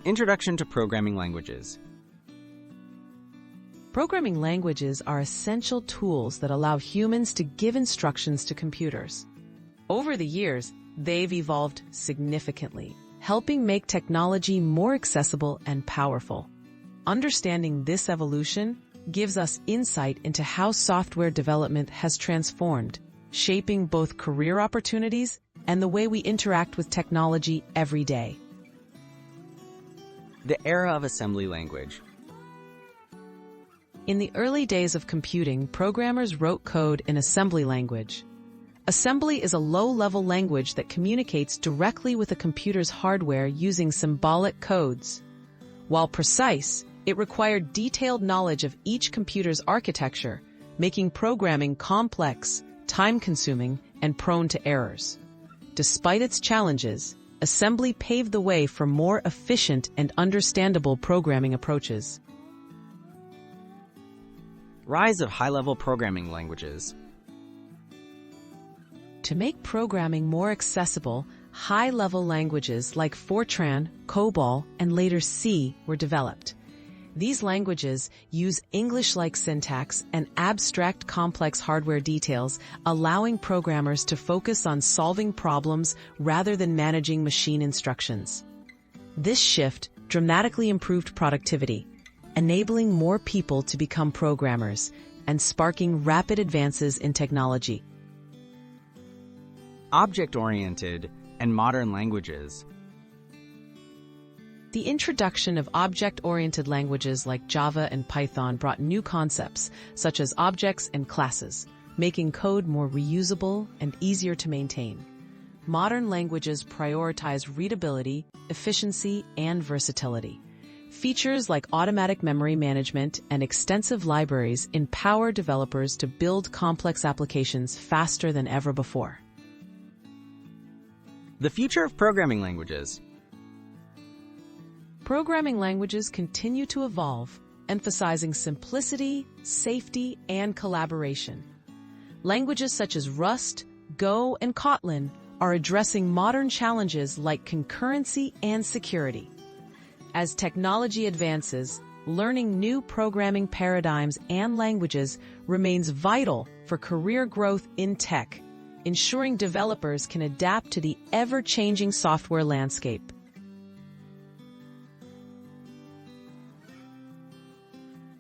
Introduction to Programming Languages. Programming languages are essential tools that allow humans to give instructions to computers. Over the years, they've evolved significantly, helping make technology more accessible and powerful. Understanding this evolution gives us insight into how software development has transformed, shaping both career opportunities and the way we interact with technology every day. The era of assembly language. In the early days of computing, programmers wrote code in assembly language. Assembly is a low-level language that communicates directly with a computer's hardware using symbolic codes. While precise, it required detailed knowledge of each computer's architecture, making programming complex, time-consuming, and prone to errors. Despite its challenges, assembly paved the way for more efficient and understandable programming approaches. Rise of high-level programming languages. To make programming more accessible, high-level languages like Fortran, COBOL, and later C were developed. These languages use English-like syntax and abstract complex hardware details, allowing programmers to focus on solving problems rather than managing machine instructions. This shift dramatically improved productivity, enabling more people to become programmers and sparking rapid advances in technology. Object-oriented and modern languages. The introduction of object-oriented languages like Java and Python brought new concepts, such as objects and classes, making code more reusable and easier to maintain. Modern languages prioritize readability, efficiency, and versatility. Features like automatic memory management and extensive libraries empower developers to build complex applications faster than ever before. The future of programming languages. Programming languages continue to evolve, emphasizing simplicity, safety, and collaboration. Languages such as Rust, Go, and Kotlin are addressing modern challenges like concurrency and security. As technology advances, learning new programming paradigms and languages remains vital for career growth in tech, ensuring developers can adapt to the ever-changing software landscape.